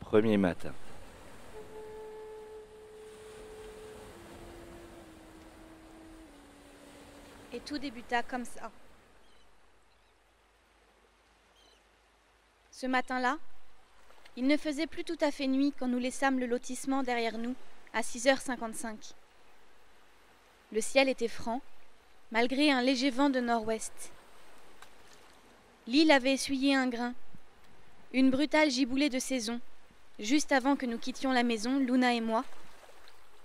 Premier matin. Et tout débuta comme ça. Ce matin-là, il ne faisait plus tout à fait nuit quand nous laissâmes le lotissement derrière nous à 6h55. Le ciel était franc, malgré un léger vent de nord-ouest. L'île avait essuyé un grain, une brutale giboulée de saison, juste avant que nous quittions la maison, Luna et moi,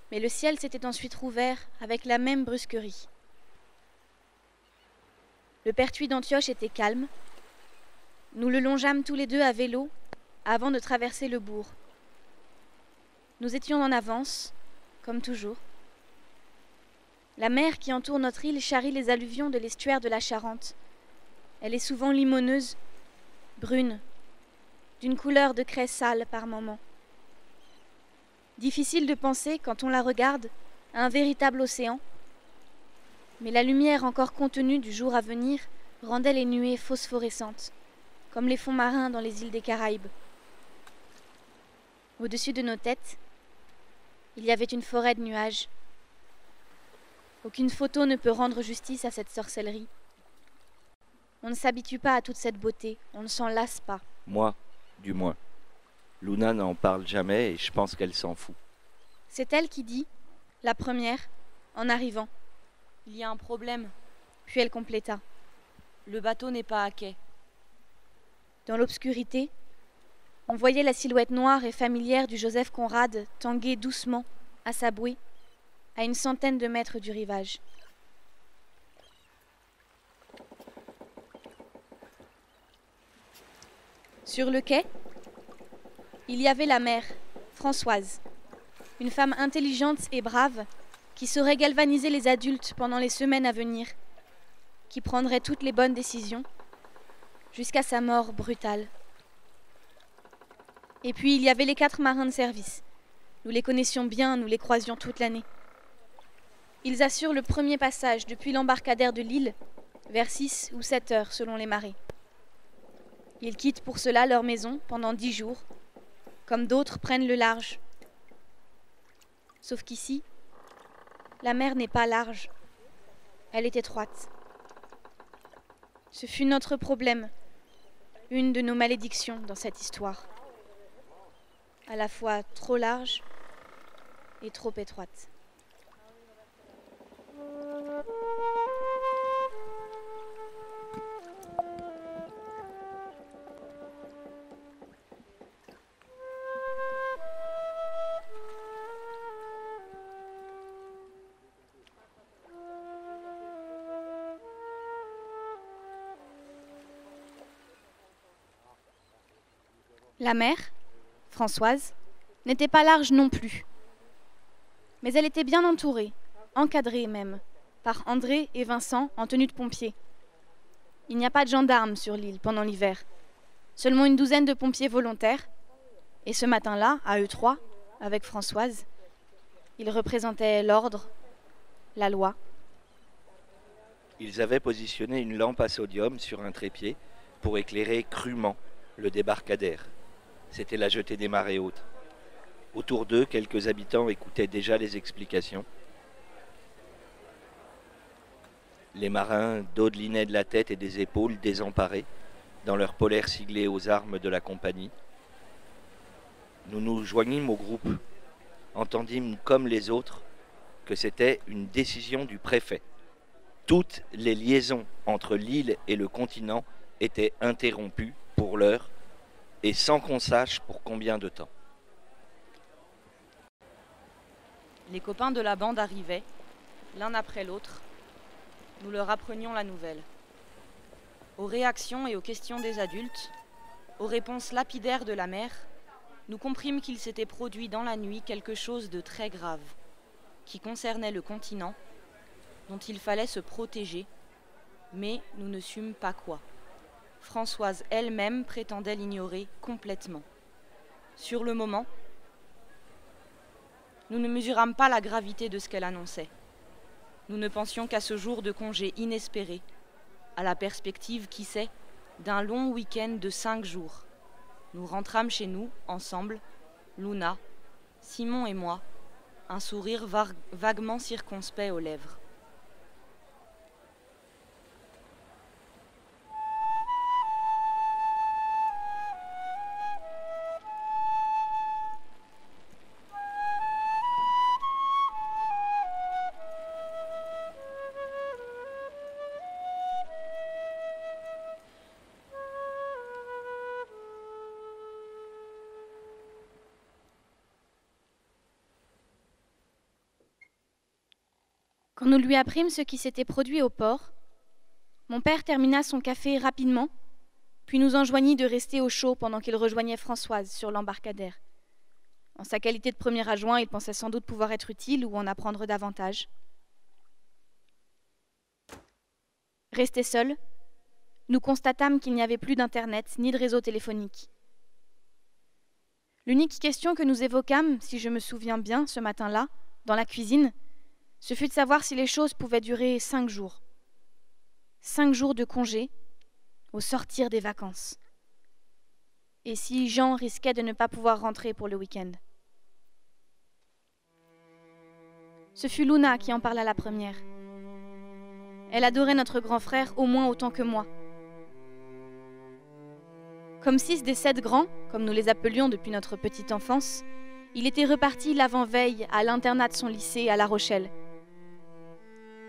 mais le ciel s'était ensuite rouvert avec la même brusquerie. Le pertuis d'Antioche était calme. Nous le longeâmes tous les deux à vélo avant de traverser le bourg. Nous étions en avance, comme toujours. La mer qui entoure notre île charrie les alluvions de l'estuaire de la Charente. Elle est souvent limoneuse, brune, d'une couleur de craie sale par moments. Difficile de penser, quand on la regarde, à un véritable océan, mais la lumière encore contenue du jour à venir rendait les nuées phosphorescentes, comme les fonds marins dans les îles des Caraïbes. Au-dessus de nos têtes, il y avait une forêt de nuages. Aucune photo ne peut rendre justice à cette sorcellerie. On ne s'habitue pas à toute cette beauté, on ne s'en lasse pas. Moi, du moins. Luna n'en parle jamais et je pense qu'elle s'en fout. C'est elle qui dit, la première, en arrivant. Il y a un problème. Puis elle compléta. Le bateau n'est pas à quai. Dans l'obscurité, on voyait la silhouette noire et familière du Joseph Conrad tanguer doucement, à sa bouée, à une centaine de mètres du rivage. Sur le quai, il y avait la mère, Françoise, une femme intelligente et brave qui saurait galvaniser les adultes pendant les semaines à venir, qui prendrait toutes les bonnes décisions, jusqu'à sa mort brutale. Et puis il y avait les 4 marins de service. Nous les connaissions bien, nous les croisions toute l'année. Ils assurent le premier passage depuis l'embarcadère de l'île, vers 6 ou 7 heures selon les marées. Ils quittent pour cela leur maison pendant 10 jours, comme d'autres prennent le large. Sauf qu'ici, la mer n'est pas large, elle est étroite. Ce fut notre problème, une de nos malédictions dans cette histoire. À la fois trop large et trop étroite. La mer, Françoise, n'était pas large non plus. Mais elle était bien entourée, encadrée même, par André et Vincent en tenue de pompiers. Il n'y a pas de gendarmes sur l'île pendant l'hiver, seulement une douzaine de pompiers volontaires, et ce matin-là, à eux 3, avec Françoise, ils représentaient l'ordre, la loi. Ils avaient positionné une lampe à sodium sur un trépied pour éclairer crûment le débarcadère. C'était la jetée des marées hautes. Autour d'eux, quelques habitants écoutaient déjà les explications. Les marins dodelinaient de la tête et des épaules désemparés, dans leur polaire siglé aux armes de la compagnie. Nous nous joignîmes au groupe, entendîmes comme les autres que c'était une décision du préfet. Toutes les liaisons entre l'île et le continent étaient interrompues pour l'heure, et sans qu'on sache pour combien de temps. Les copains de la bande arrivaient, l'un après l'autre. Nous leur apprenions la nouvelle. Aux réactions et aux questions des adultes, aux réponses lapidaires de la mère, nous comprîmes qu'il s'était produit dans la nuit quelque chose de très grave, qui concernait le continent, dont il fallait se protéger, mais nous ne sûmes pas quoi. Françoise elle-même prétendait l'ignorer complètement. Sur le moment, nous ne mesurâmes pas la gravité de ce qu'elle annonçait. Nous ne pensions qu'à ce jour de congé inespéré, à la perspective, qui sait, d'un long week-end de 5 jours. Nous rentrâmes chez nous, ensemble, Luna, Simon et moi, un sourire vaguement circonspect aux lèvres. Quand nous lui apprîmes ce qui s'était produit au port, mon père termina son café rapidement, puis nous enjoignit de rester au chaud pendant qu'il rejoignait Françoise sur l'embarcadère. En sa qualité de premier adjoint, il pensait sans doute pouvoir être utile ou en apprendre davantage. Restés seuls, nous constatâmes qu'il n'y avait plus d'internet ni de réseau téléphonique. L'unique question que nous évoquâmes, si je me souviens bien, ce matin-là, dans la cuisine, ce fut de savoir si les choses pouvaient durer 5 jours. 5 jours de congé, au sortir des vacances. Et si Jean risquait de ne pas pouvoir rentrer pour le week-end. Ce fut Luna qui en parla la première. Elle adorait notre grand frère au moins autant que moi. Comme 6 des 7 grands, comme nous les appelions depuis notre petite enfance, il était reparti l'avant-veille à l'internat de son lycée à La Rochelle.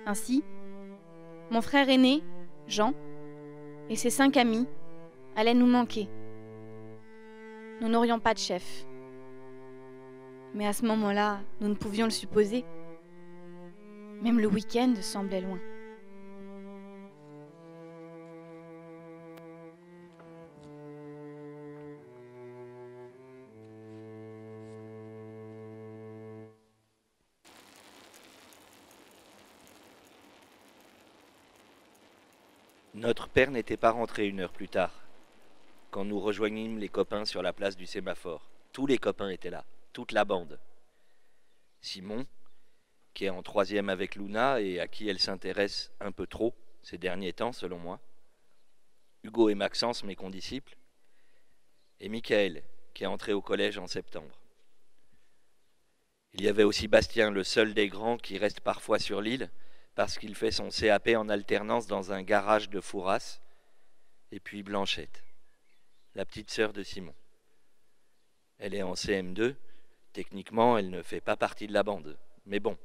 Ainsi, mon frère aîné, Jean, et ses 5 amis allaient nous manquer. Nous n'aurions pas de chef. Mais à ce moment-là, nous ne pouvions le supposer. Même le week-end semblait loin. Notre père n'était pas rentré 1 heure plus tard, quand nous rejoignîmes les copains sur la place du sémaphore. Tous les copains étaient là, toute la bande. Simon, qui est en 3e avec Luna et à qui elle s'intéresse un peu trop ces derniers temps, selon moi. Hugo et Maxence, mes condisciples. Et Michael, qui est entré au collège en septembre. Il y avait aussi Bastien, le seul des grands qui reste parfois sur l'île, parce qu'il fait son CAP en alternance dans un garage de Fouras, et puis Blanchette, la petite sœur de Simon. Elle est en CM2, techniquement elle ne fait pas partie de la bande, mais bon,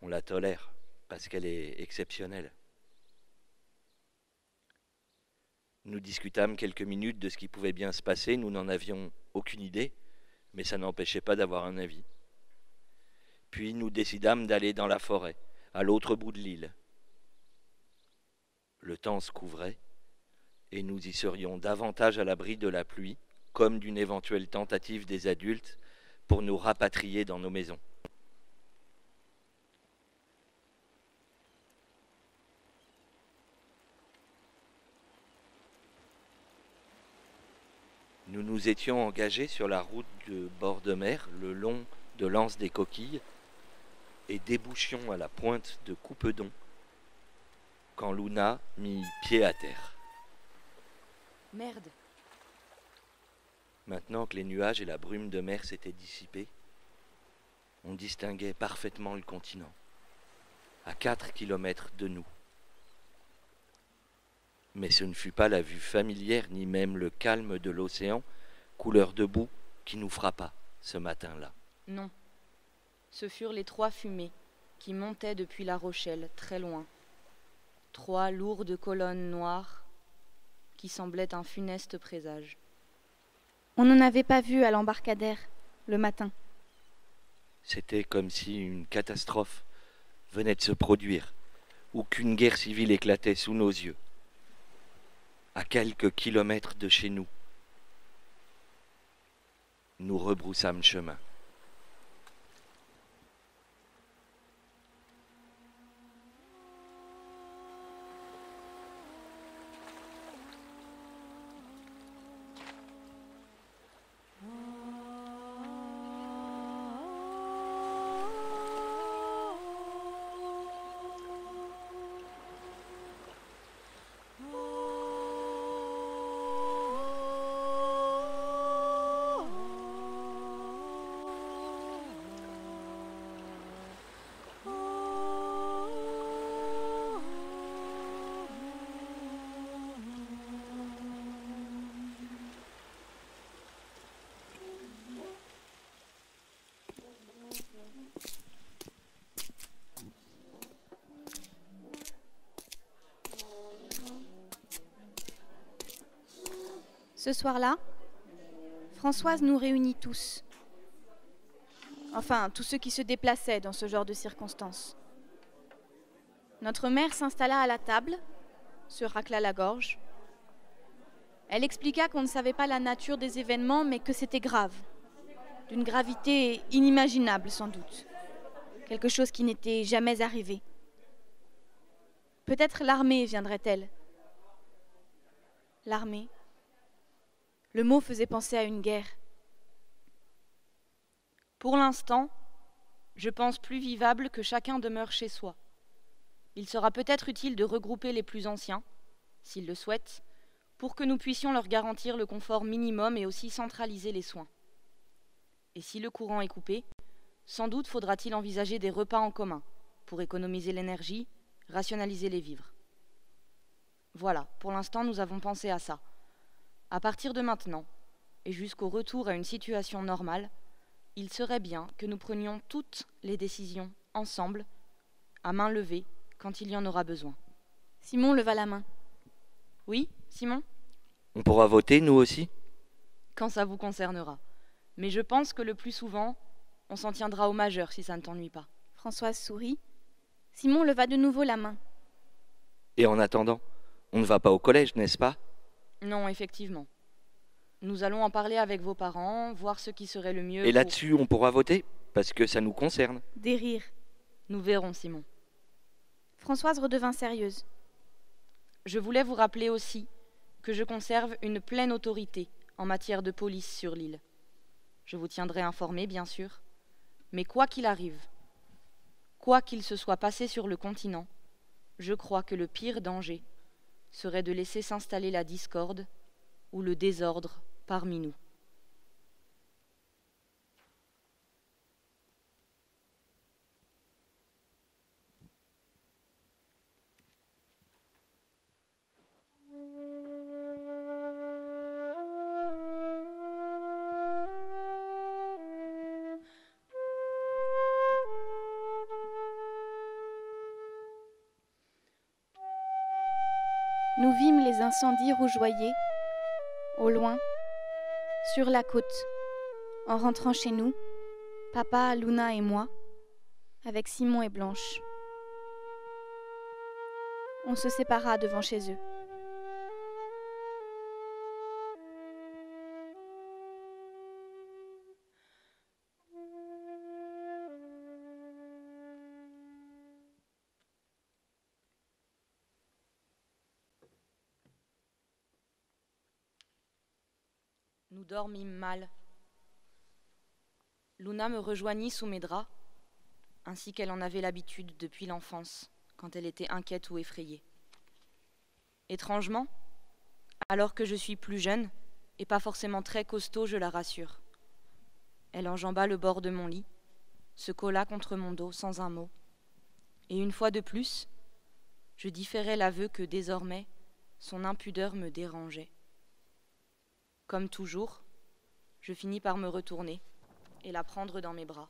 on la tolère, parce qu'elle est exceptionnelle. Nous discutâmes quelques minutes de ce qui pouvait bien se passer, nous n'en avions aucune idée, mais ça n'empêchait pas d'avoir un avis. Puis nous décidâmes d'aller dans la forêt, à l'autre bout de l'île. Le temps se couvrait, et nous y serions davantage à l'abri de la pluie, comme d'une éventuelle tentative des adultes pour nous rapatrier dans nos maisons. Nous nous étions engagés sur la route de bord de mer, le long de l'anse des Coquilles, et débouchions à la pointe de Coupedon, quand Luna mit pied à terre. Merde! Maintenant que les nuages et la brume de mer s'étaient dissipés, on distinguait parfaitement le continent, à 4 kilomètres de nous. Mais ce ne fut pas la vue familière, ni même le calme de l'océan, couleur de boue, qui nous frappa ce matin-là. Non. Ce furent les 3 fumées qui montaient depuis La Rochelle, très loin. 3 lourdes colonnes noires qui semblaient un funeste présage. On n'en avait pas vu à l'embarcadère, le matin. C'était comme si une catastrophe venait de se produire, ou qu'une guerre civile éclatait sous nos yeux, à quelques kilomètres de chez nous. Nous rebroussâmes chemin. Ce soir-là, Françoise nous réunit tous. Enfin, tous ceux qui se déplaçaient dans ce genre de circonstances. Notre mère s'installa à la table, se racla la gorge. Elle expliqua qu'on ne savait pas la nature des événements, mais que c'était grave. D'une gravité inimaginable, sans doute. Quelque chose qui n'était jamais arrivé. Peut-être l'armée viendrait-elle. L'armée. Le mot faisait penser à une guerre. Pour l'instant, je pense plus vivable que chacun demeure chez soi. Il sera peut-être utile de regrouper les plus anciens, s'ils le souhaitent, pour que nous puissions leur garantir le confort minimum et aussi centraliser les soins. Et si le courant est coupé, sans doute faudra-t-il envisager des repas en commun pour économiser l'énergie, rationaliser les vivres. Voilà, pour l'instant nous avons pensé à ça. À partir de maintenant, et jusqu'au retour à une situation normale, il serait bien que nous prenions toutes les décisions ensemble, à main levée, quand il y en aura besoin. Simon leva la main. Oui, Simon ? On pourra voter, nous aussi? Quand ça vous concernera. Mais je pense que le plus souvent, on s'en tiendra au majeur si ça ne t'ennuie pas. Françoise sourit. Simon leva de nouveau la main. Et en attendant, on ne va pas au collège, n'est-ce pas? Non, effectivement. Nous allons en parler avec vos parents, voir ce qui serait le mieux. Et là-dessus, on pourra voter? Parce que ça nous concerne. Des rires. Nous verrons, Simon. Françoise redevint sérieuse. Je voulais vous rappeler aussi que je conserve une pleine autorité en matière de police sur l'île. Je vous tiendrai informé, bien sûr, mais quoi qu'il arrive, quoi qu'il se soit passé sur le continent, je crois que le pire danger serait de laisser s'installer la discorde ou le désordre parmi nous. Nous vîmes les incendies rougeoyer, au loin, sur la côte, en rentrant chez nous, papa, Luna et moi, avec Simon et Blanche. On se sépara devant chez eux. Nous dormîmes mal. Luna me rejoignit sous mes draps, ainsi qu'elle en avait l'habitude depuis l'enfance, quand elle était inquiète ou effrayée. Étrangement, alors que je suis plus jeune, et pas forcément très costaud, je la rassure. Elle enjamba le bord de mon lit, se colla contre mon dos sans un mot, et une fois de plus, je différai l'aveu que désormais, son impudeur me dérangeait. Comme toujours, je finis par me retourner et la prendre dans mes bras.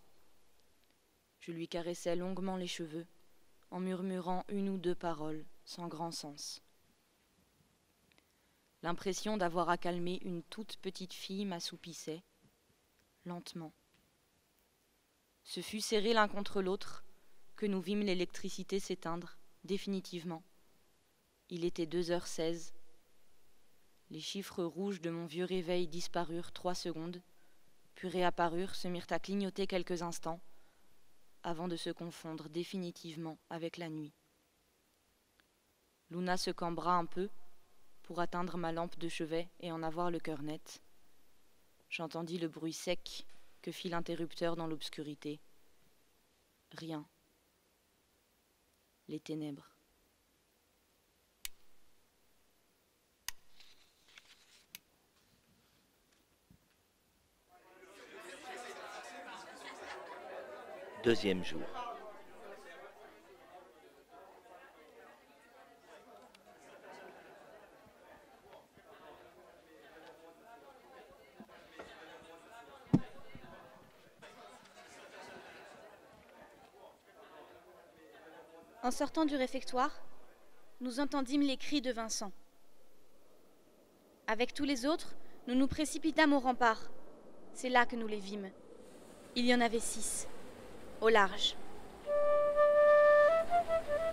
Je lui caressais longuement les cheveux, en murmurant une ou deux paroles sans grand sens. L'impression d'avoir à calmer une toute petite fille m'assoupissait, lentement. Ce fut serré l'un contre l'autre que nous vîmes l'électricité s'éteindre, définitivement. Il était 2h16. Les chiffres rouges de mon vieux réveil disparurent 3 secondes, puis réapparurent, se mirent à clignoter quelques instants, avant de se confondre définitivement avec la nuit. Luna se cambra un peu pour atteindre ma lampe de chevet et en avoir le cœur net. J'entendis le bruit sec que fit l'interrupteur dans l'obscurité. Rien. Les ténèbres. Deuxième jour. En sortant du réfectoire, nous entendîmes les cris de Vincent. Avec tous les autres, nous nous précipitâmes au rempart. C'est là que nous les vîmes. Il y en avait 6, au large.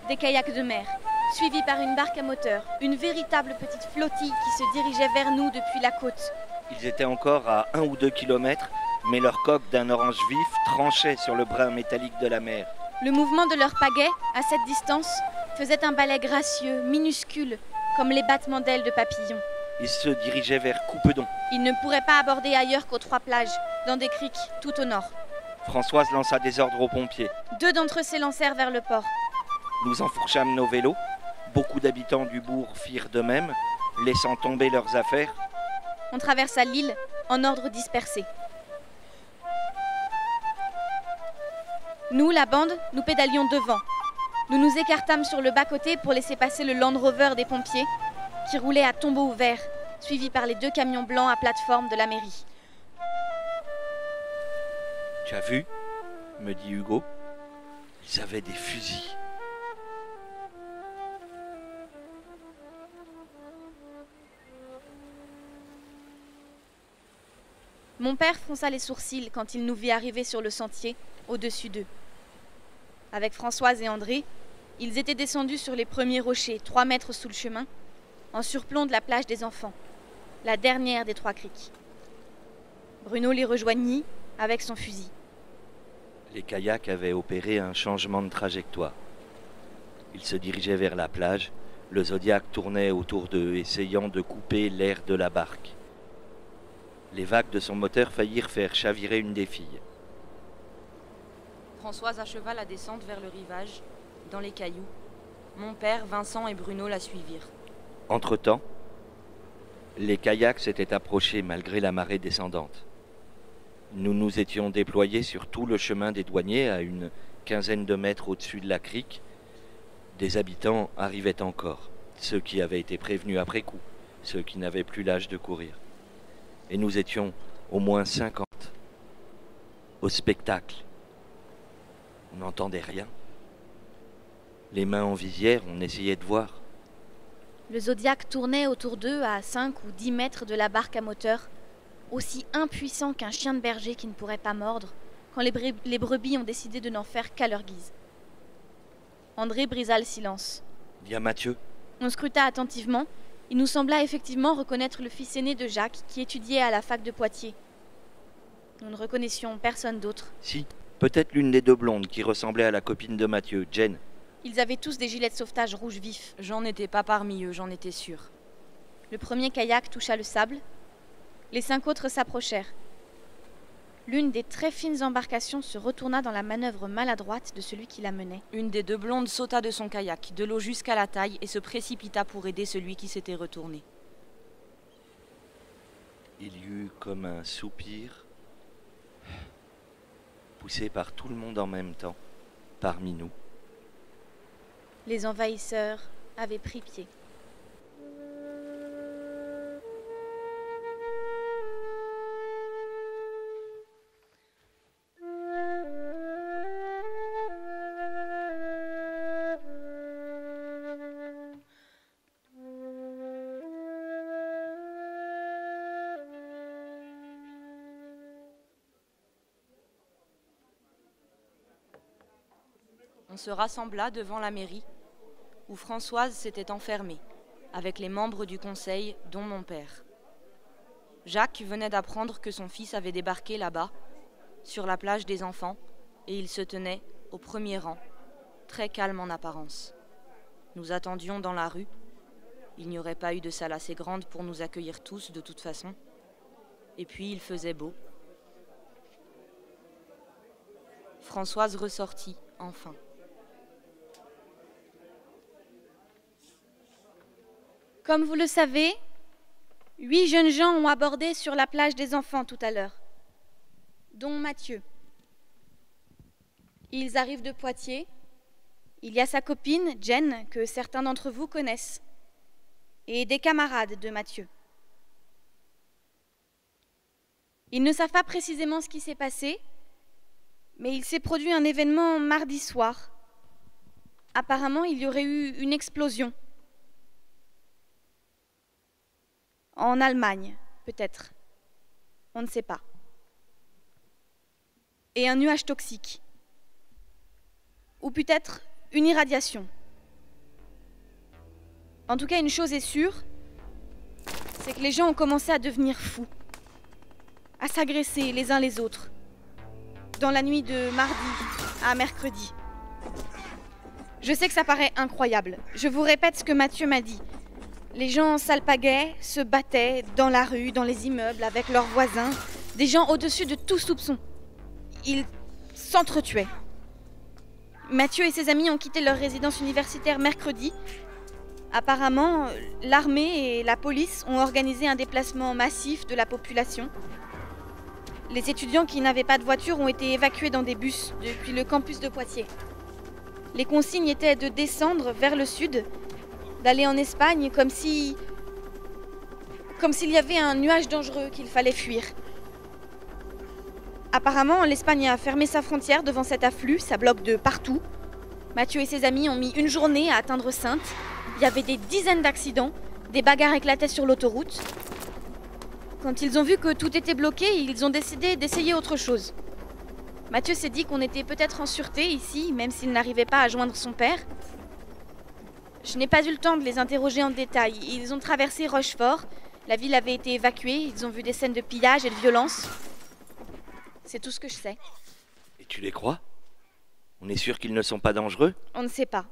Des kayaks de mer, suivis par une barque à moteur, une véritable petite flottille qui se dirigeait vers nous depuis la côte. Ils étaient encore à 1 ou 2 kilomètres, mais leur coque d'un orange vif tranchait sur le brin métallique de la mer. Le mouvement de leurs pagaies, à cette distance, faisait un balai gracieux, minuscule, comme les battements d'ailes de papillons. Ils se dirigeaient vers Coupedon. Ils ne pourraient pas aborder ailleurs qu'aux 3 plages, dans des criques, tout au nord. Françoise lança des ordres aux pompiers. 2 d'entre eux s'élancèrent vers le port. Nous enfourchâmes nos vélos. Beaucoup d'habitants du bourg firent de même, laissant tomber leurs affaires. On traversa l'île en ordre dispersé. Nous, la bande, nous pédalions devant. Nous nous écartâmes sur le bas-côté pour laisser passer le Land Rover des pompiers, qui roulait à tombeau ouvert, suivi par les 2 camions blancs à plateforme de la mairie. « Tu as vu ?» me dit Hugo. « Ils avaient des fusils. » Mon père fronça les sourcils quand il nous vit arriver sur le sentier, au-dessus d'eux. Avec Françoise et André, ils étaient descendus sur les premiers rochers, 3 mètres sous le chemin, en surplomb de la plage des enfants, la dernière des 3 criques. Bruno les rejoignit avec son fusil. Les kayaks avaient opéré un changement de trajectoire. Ils se dirigeaient vers la plage, le Zodiac tournait autour d'eux, essayant de couper l'air de la barque. Les vagues de son moteur faillirent faire chavirer une des filles. Françoise acheva la descente vers le rivage, dans les cailloux. Mon père, Vincent et Bruno la suivirent. Entre-temps, les kayaks s'étaient approchés malgré la marée descendante. Nous nous étions déployés sur tout le chemin des douaniers à une quinzaine de mètres au-dessus de la crique. Des habitants arrivaient encore, ceux qui avaient été prévenus après coup, ceux qui n'avaient plus l'âge de courir. Et nous étions au moins 50 au spectacle. On n'entendait rien. Les mains en visière, on essayait de voir. Le Zodiac tournait autour d'eux à 5 ou 10 mètres de la barque à moteur, aussi impuissant qu'un chien de berger qui ne pourrait pas mordre, quand les brebis ont décidé de n'en faire qu'à leur guise. André brisa le silence. « Viens Mathieu !» On scruta attentivement. Il nous sembla effectivement reconnaître le fils aîné de Jacques qui étudiait à la fac de Poitiers. Nous ne reconnaissions personne d'autre. Si, peut-être l'une des 2 blondes qui ressemblait à la copine de Mathieu, Jen. Ils avaient tous des gilets de sauvetage rouge vif. J'en étais pas parmi eux, j'en étais sûre. Le premier kayak toucha le sable. Les 5 autres s'approchèrent. L'une des très fines embarcations se retourna dans la manœuvre maladroite de celui qui la menait. Une des 2 blondes sauta de son kayak, de l'eau jusqu'à la taille, et se précipita pour aider celui qui s'était retourné. Il y eut comme un soupir, poussé par tout le monde en même temps, parmi nous. Les envahisseurs avaient pris pied. On se rassembla devant la mairie, où Françoise s'était enfermée, avec les membres du conseil, dont mon père. Jacques venait d'apprendre que son fils avait débarqué là-bas, sur la plage des enfants, et il se tenait au premier rang, très calme en apparence. Nous attendions dans la rue. Il n'y aurait pas eu de salle assez grande pour nous accueillir tous de toute façon. Et puis il faisait beau. Françoise ressortit, enfin. Comme vous le savez, 8 jeunes gens ont abordé sur la plage des enfants tout à l'heure, dont Mathieu. Ils arrivent de Poitiers. Il y a sa copine, Jen, que certains d'entre vous connaissent, et des camarades de Mathieu. Ils ne savent pas précisément ce qui s'est passé, mais il s'est produit un événement mardi soir. Apparemment, il y aurait eu une explosion. En Allemagne, peut-être. On ne sait pas. Et un nuage toxique. Ou peut-être une irradiation. En tout cas, une chose est sûre, c'est que les gens ont commencé à devenir fous, à s'agresser les uns les autres, dans la nuit de mardi à mercredi. Je sais que ça paraît incroyable. Je vous répète ce que Mathieu m'a dit. Les gens s'alpaguaient, se battaient dans la rue, dans les immeubles, avec leurs voisins, des gens au-dessus de tout soupçon. Ils s'entretuaient. Mathieu et ses amis ont quitté leur résidence universitaire mercredi. Apparemment, l'armée et la police ont organisé un déplacement massif de la population. Les étudiants qui n'avaient pas de voiture ont été évacués dans des bus depuis le campus de Poitiers. Les consignes étaient de descendre vers le sud, d'aller en Espagne comme s'il y avait un nuage dangereux qu'il fallait fuir. Apparemment, l'Espagne a fermé sa frontière devant cet afflux, ça bloque de partout. Mathieu et ses amis ont mis une journée à atteindre Saintes. Il y avait des dizaines d'accidents, des bagarres éclataient sur l'autoroute. Quand ils ont vu que tout était bloqué, ils ont décidé d'essayer autre chose. Mathieu s'est dit qu'on était peut-être en sûreté ici, même s'il n'arrivait pas à joindre son père. Je n'ai pas eu le temps de les interroger en détail. Ils ont traversé Rochefort, la ville avait été évacuée, ils ont vu des scènes de pillage et de violence. C'est tout ce que je sais. Et tu les crois? On est sûr qu'ils ne sont pas dangereux? On ne sait pas.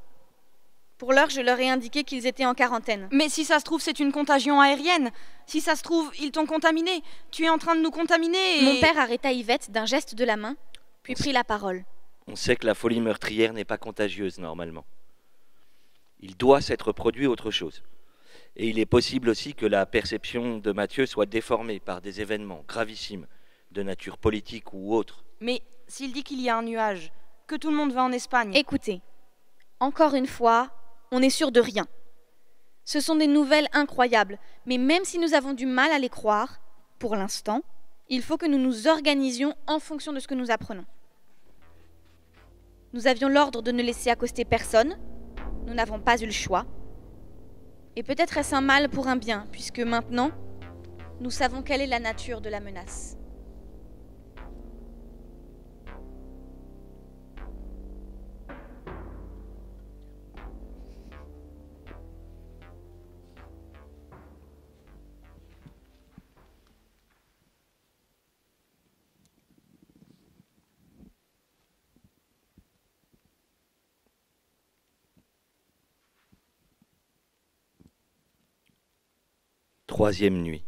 Pour l'heure, je leur ai indiqué qu'ils étaient en quarantaine. Mais si ça se trouve, c'est une contagion aérienne. Si ça se trouve, ils t'ont contaminé. Tu es en train de nous contaminer et... Mon père arrêta Yvette d'un geste de la main, puis prit la parole. On sait que la folie meurtrière n'est pas contagieuse normalement. Il doit s'être produit autre chose. Et il est possible aussi que la perception de Mathieu soit déformée par des événements gravissimes de nature politique ou autre. Mais s'il dit qu'il y a un nuage, que tout le monde va en Espagne... Écoutez, encore une fois, on n'est sûr de rien. Ce sont des nouvelles incroyables, mais même si nous avons du mal à les croire, pour l'instant, il faut que nous nous organisions en fonction de ce que nous apprenons. Nous avions l'ordre de ne laisser accoster personne, nous n'avons pas eu le choix. Et peut-être est-ce un mal pour un bien, puisque maintenant, nous savons quelle est la nature de la menace. Troisième nuit.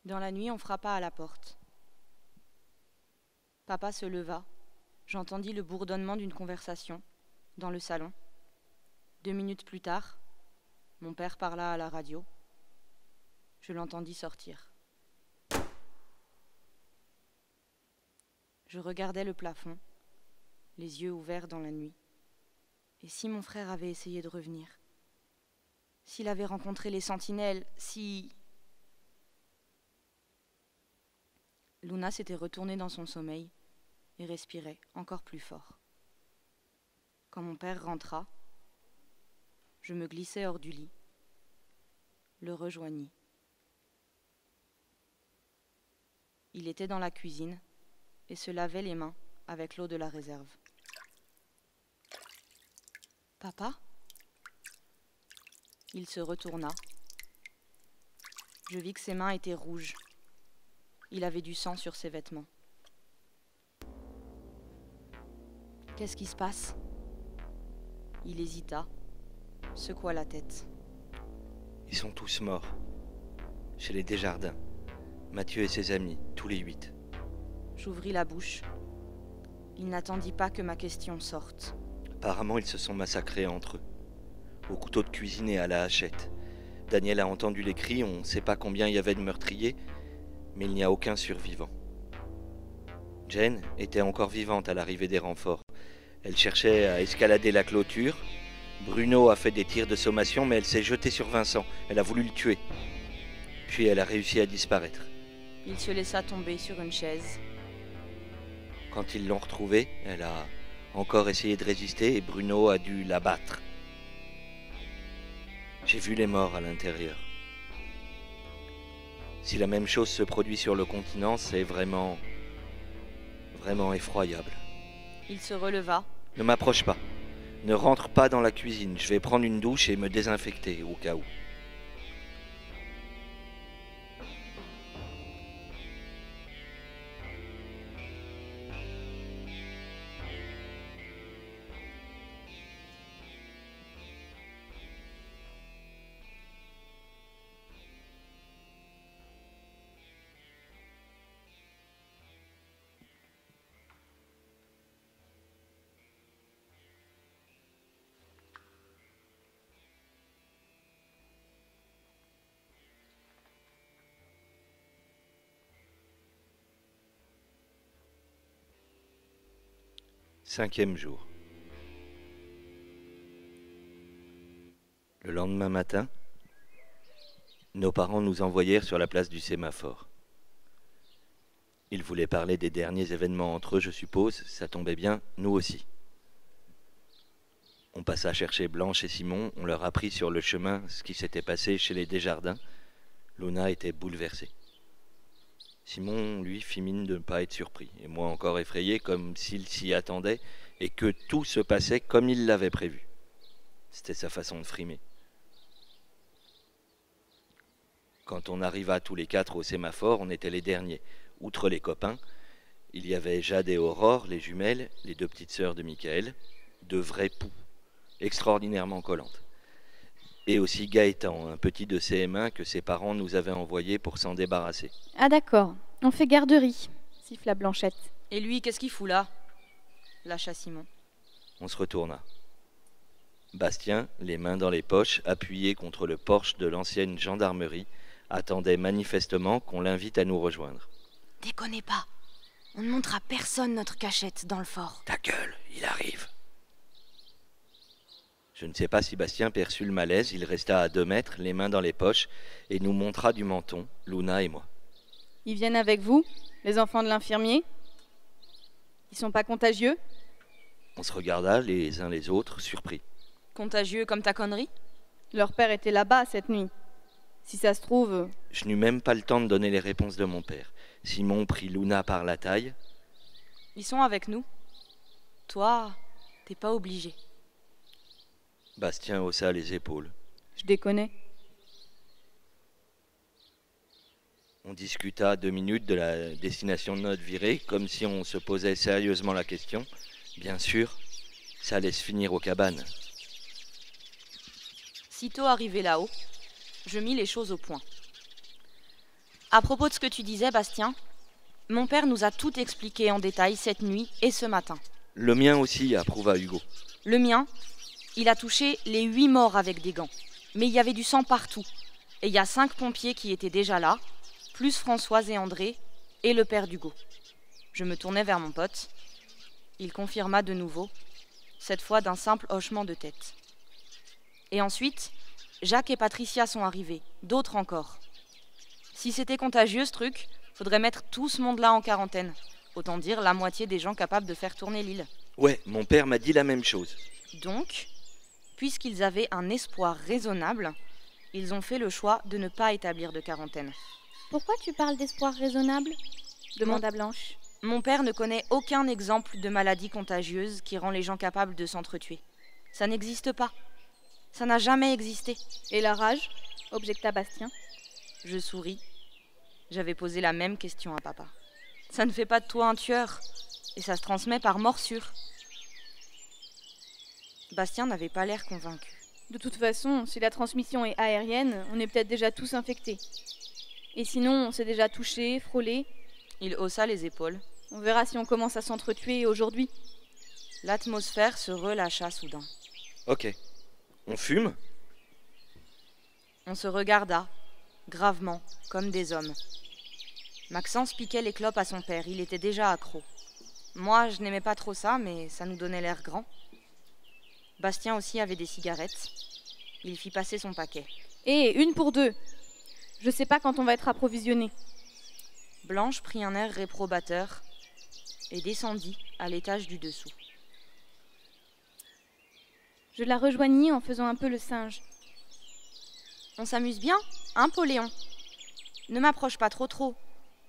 Dans la nuit, on frappa à la porte. Papa se leva. J'entendis le bourdonnement d'une conversation dans le salon. 2 minutes plus tard, mon père parla à la radio. Je l'entendis sortir. Je regardais le plafond, les yeux ouverts dans la nuit. Et si mon frère avait essayé de revenir? S'il avait rencontré les sentinelles? Si... Luna s'était retournée dans son sommeil et respirait encore plus fort. Quand mon père rentra, je me glissai hors du lit, le rejoignis. Il était dans la cuisine et se lavait les mains avec l'eau de la réserve. « Papa ?» Il se retourna. Je vis que ses mains étaient rouges. Il avait du sang sur ses vêtements. Qu'est-ce qui se passe? Il hésita, secoua la tête. Ils sont tous morts. Chez les Desjardins. Mathieu et ses amis, tous les 8. J'ouvris la bouche. Il n'attendit pas que ma question sorte. Apparemment, ils se sont massacrés entre eux. Au couteau de cuisine et à la hachette. Daniel a entendu les cris, on ne sait pas combien il y avait de meurtriers, mais il n'y a aucun survivant. Jane était encore vivante à l'arrivée des renforts. Elle cherchait à escalader la clôture. Bruno a fait des tirs de sommation, mais elle s'est jetée sur Vincent. Elle a voulu le tuer. Puis elle a réussi à disparaître. Il se laissa tomber sur une chaise. Quand ils l'ont retrouvée, elle a encore essayé de résister et Bruno a dû la battre. J'ai vu les morts à l'intérieur. Si la même chose se produit sur le continent, c'est vraiment effroyable. Il se releva. Ne m'approche pas. Ne rentre pas dans la cuisine. Je vais prendre une douche et me désinfecter au cas où. Cinquième jour. Le lendemain matin, nos parents nous envoyèrent sur la place du sémaphore. Ils voulaient parler des derniers événements entre eux, je suppose, ça tombait bien, nous aussi. On passa chercher Blanche et Simon, on leur apprit sur le chemin ce qui s'était passé chez les Desjardins. Luna était bouleversée. Simon, lui, fit mine de ne pas être surpris, et moi encore effrayé, comme s'il s'y attendait, et que tout se passait comme il l'avait prévu. C'était sa façon de frimer. Quand on arriva tous les 4 au sémaphore, on était les derniers. Outre les copains, il y avait Jade et Aurore, les jumelles, les 2 petites sœurs de Michael, de vrais poux, extraordinairement collantes. Et aussi Gaëtan, un petit de CM1 que ses parents nous avaient envoyé pour s'en débarrasser. Ah d'accord, on fait garderie, siffla Blanchette. Et lui, qu'est-ce qu'il fout là? Lâcha Simon. On se retourna. Bastien, les mains dans les poches, appuyé contre le porche de l'ancienne gendarmerie, attendait manifestement qu'on l'invite à nous rejoindre. Déconnez pas, on ne montre à personne notre cachette dans le fort. Ta gueule, il arrive. Je ne sais pas si Bastien perçut le malaise, il resta à 2 mètres, les mains dans les poches, et nous montra du menton, Luna et moi. Ils viennent avec vous, les enfants de l'infirmier? Ils sont pas contagieux? On se regarda les uns les autres, surpris. Contagieux comme ta connerie? Leur père était là-bas cette nuit. Si ça se trouve... Je n'eus même pas le temps de donner les réponses de mon père. Simon prit Luna par la taille. Ils sont avec nous. Toi, t'es pas obligé. Bastien haussa les épaules. Je déconnais. On discuta 2 minutes de la destination de notre virée, comme si on se posait sérieusement la question. Bien sûr, ça allait se finir aux cabanes. Sitôt arrivé là-haut, je mis les choses au point. À propos de ce que tu disais, Bastien, mon père nous a tout expliqué en détail cette nuit et ce matin. Le mien aussi, approuva Hugo. Le mien, il a touché les 8 morts avec des gants. Mais il y avait du sang partout. Et il y a 5 pompiers qui étaient déjà là, plus Françoise et André, et le père d'Hugo. Je me tournai vers mon pote. Il confirma de nouveau, cette fois d'un simple hochement de tête. Et ensuite, Jacques et Patricia sont arrivés, d'autres encore. Si c'était contagieux ce truc, faudrait mettre tout ce monde-là en quarantaine. Autant dire la moitié des gens capables de faire tourner l'île. Ouais, mon père m'a dit la même chose. Donc, puisqu'ils avaient un espoir raisonnable, ils ont fait le choix de ne pas établir de quarantaine. Pourquoi tu parles d'espoir raisonnable? Demanda Blanche. Mon père ne connaît aucun exemple de maladie contagieuse qui rend les gens capables de s'entretuer. Ça n'existe pas. Ça n'a jamais existé. Et la rage, objecta Bastien. Je souris. J'avais posé la même question à papa. Ça ne fait pas de toi un tueur, et ça se transmet par morsure. Bastien n'avait pas l'air convaincu. De toute façon, si la transmission est aérienne, on est peut-être déjà tous infectés. Et sinon, on s'est déjà touché, frôlé. Il haussa les épaules. On verra si on commence à s'entretuer aujourd'hui. L'atmosphère se relâcha soudain. Ok. On fume? On se regarda, gravement, comme des hommes. Maxence piquait les clopes à son père, il était déjà accro. Moi, je n'aimais pas trop ça, mais ça nous donnait l'air grand. Bastien aussi avait des cigarettes. Il fit passer son paquet. Et une pour deux. Je sais pas quand on va être approvisionné. Blanche prit un air réprobateur et descendit à l'étage du dessous. Je la rejoignis en faisant un peu le singe. On s'amuse bien, hein, Poléon? Ne m'approche pas trop.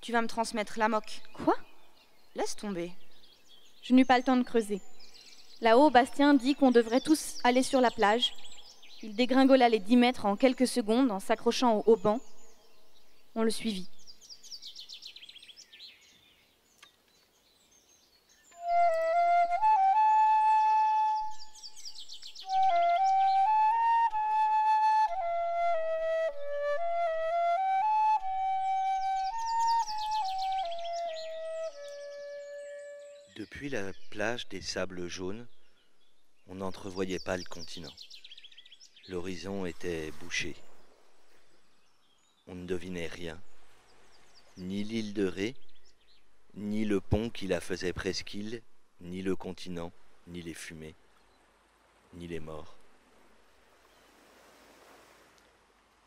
Tu vas me transmettre la moque. Quoi? Laisse tomber. Je n'eus pas le temps de creuser. Là-haut, Bastien dit qu'on devrait tous aller sur la plage. Il dégringola les 10 mètres en quelques secondes en s'accrochant au haut banc. On le suivit. Depuis la plage des sables jaunes, on n'entrevoyait pas le continent. L'horizon était bouché. On ne devinait rien. Ni l'île de Ré, ni le pont qui la faisait presqu'île, ni le continent, ni les fumées, ni les morts.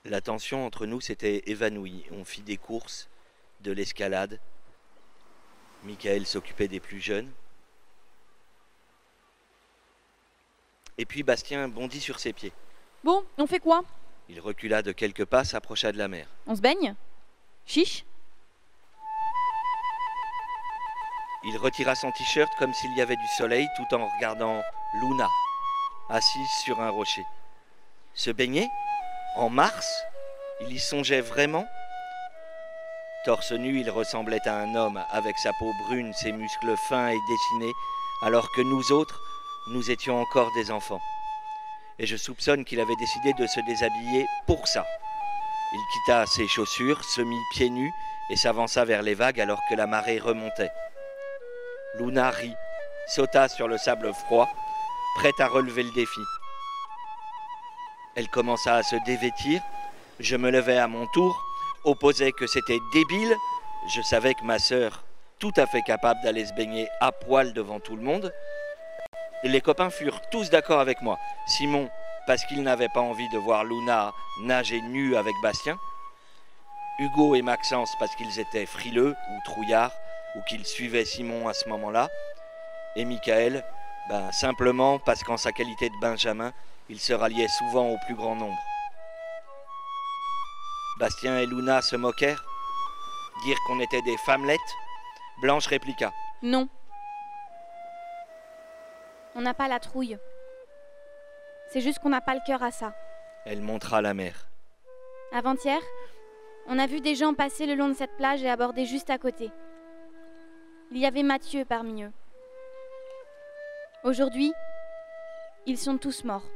La tension entre nous s'était évanouie. On fit des courses, de l'escalade. Michael s'occupait des plus jeunes. Et puis Bastien bondit sur ses pieds. Bon, on fait quoi? Il recula de quelques pas, s'approcha de la mer. On se baigne? Chiche? Il retira son t-shirt comme s'il y avait du soleil tout en regardant Luna, assise sur un rocher. Se baigner? En mars? Il y songeait vraiment? Torse nu, il ressemblait à un homme, avec sa peau brune, ses muscles fins et dessinés, alors que nous autres, nous étions encore des enfants. Et je soupçonne qu'il avait décidé de se déshabiller pour ça. Il quitta ses chaussures, se mit pieds nus et s'avança vers les vagues alors que la marée remontait. Luna rit, sauta sur le sable froid, prête à relever le défi. Elle commença à se dévêtir, je me levai à mon tour, opposait que c'était débile, je savais que ma sœur, tout à fait capable d'aller se baigner à poil devant tout le monde, et les copains furent tous d'accord avec moi. Simon, parce qu'il n'avait pas envie de voir Luna nager nue avec Bastien, Hugo et Maxence parce qu'ils étaient frileux ou trouillards, ou qu'ils suivaient Simon à ce moment-là, et Michael, simplement parce qu'en sa qualité de Benjamin, il se ralliait souvent au plus grand nombre. Bastien et Luna se moquèrent, dirent qu'on était des femmelettes. Blanche répliqua. Non. On n'a pas la trouille. C'est juste qu'on n'a pas le cœur à ça. Elle montra la mer. Avant-hier, on a vu des gens passer le long de cette plage et aborder juste à côté. Il y avait Mathieu parmi eux. Aujourd'hui, ils sont tous morts.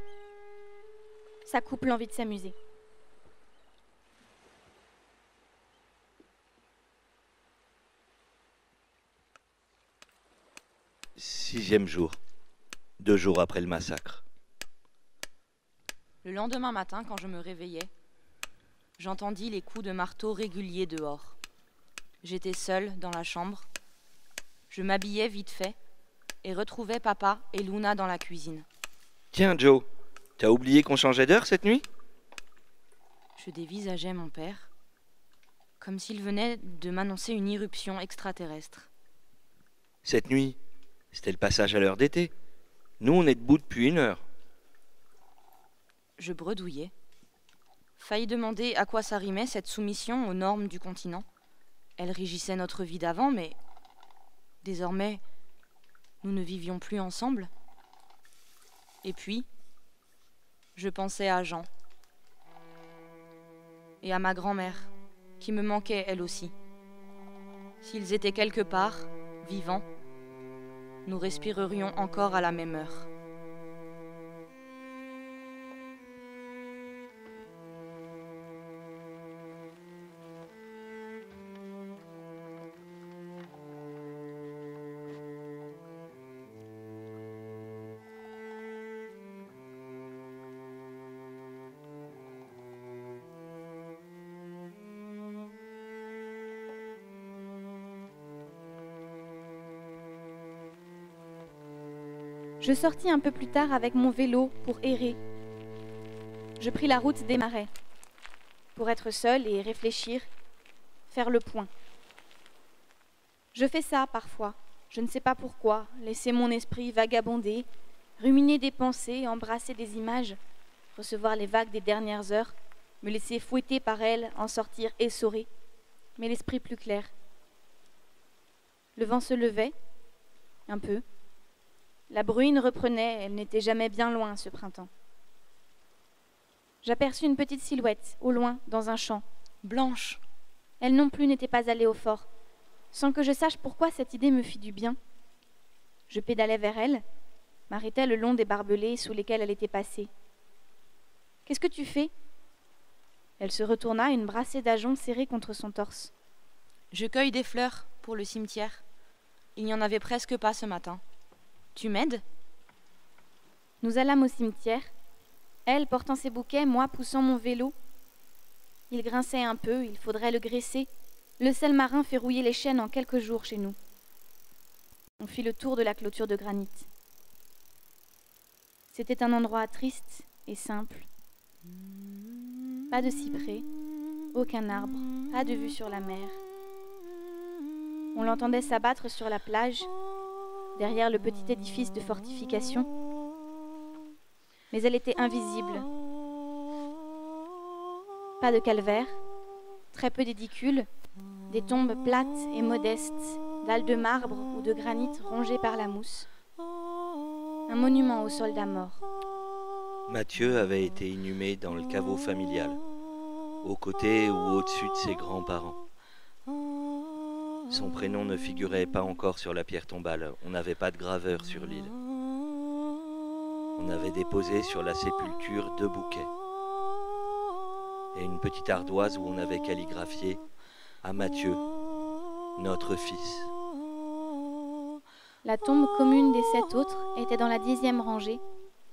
Ça coupe l'envie de s'amuser. Sixième jour, 2 jours après le massacre. Le lendemain matin, quand je me réveillais, j'entendis les coups de marteau réguliers dehors. J'étais seule dans la chambre. Je m'habillais vite fait et retrouvais papa et Luna dans la cuisine. Tiens, Joe, t'as oublié qu'on changeait d'heure cette nuit? Je dévisageais mon père, comme s'il venait de m'annoncer une irruption extraterrestre. Cette nuit, c'était le passage à l'heure d'été. Nous, on est debout depuis 1 heure. Je bredouillais. Failli demander à quoi ça rimait cette soumission aux normes du continent. Elle régissait notre vie d'avant, mais désormais, nous ne vivions plus ensemble. Et puis, Je pensais à Jean et à ma grand-mère, qui me manquait elle aussi. S'ils étaient quelque part, vivants, nous respirerions encore à la même heure. Je sortis un peu plus tard avec mon vélo pour errer. Je pris la route des marais, pour être seule et réfléchir, faire le point. Je fais ça parfois, je ne sais pas pourquoi, laisser mon esprit vagabonder, ruminer des pensées, embrasser des images, recevoir les vagues des dernières heures, me laisser fouetter par elles, en sortir essorée, mais l'esprit plus clair. Le vent se levait, un peu. La bruine reprenait, elle n'était jamais bien loin ce printemps. J'aperçus une petite silhouette, au loin, dans un champ. Blanche. Elle non plus n'était pas allée au fort, sans que je sache pourquoi cette idée me fit du bien. Je pédalai vers elle, m'arrêtai le long des barbelés sous lesquels elle était passée. « Qu'est-ce que tu fais » Elle se retourna, une brassée d'ajoncs serrée contre son torse. « Je cueille des fleurs pour le cimetière. Il n'y en avait presque pas ce matin. Tu m'aides » Nous allâmes au cimetière, elle portant ses bouquets, moi poussant mon vélo. Il grinçait un peu, il faudrait le graisser. Le sel marin fait rouiller les chênes en quelques jours chez nous. On fit le tour de la clôture de granit. C'était un endroit triste et simple. Pas de cyprès, aucun arbre, pas de vue sur la mer. On l'entendait s'abattre sur la plage, derrière le petit édifice de fortification, mais elle était invisible. Pas de calvaire, très peu d'édicules, des tombes plates et modestes, dalles de marbre ou de granit rongées par la mousse. Un monument aux soldats morts. Mathieu avait été inhumé dans le caveau familial, aux côtés ou au-dessus de ses grands-parents. Son prénom ne figurait pas encore sur la pierre tombale, on n'avait pas de graveur sur l'île. On avait déposé sur la sépulture 2 bouquets et une petite ardoise où on avait calligraphié « À Mathieu, notre fils ». La tombe commune des 7 autres était dans la 10e rangée,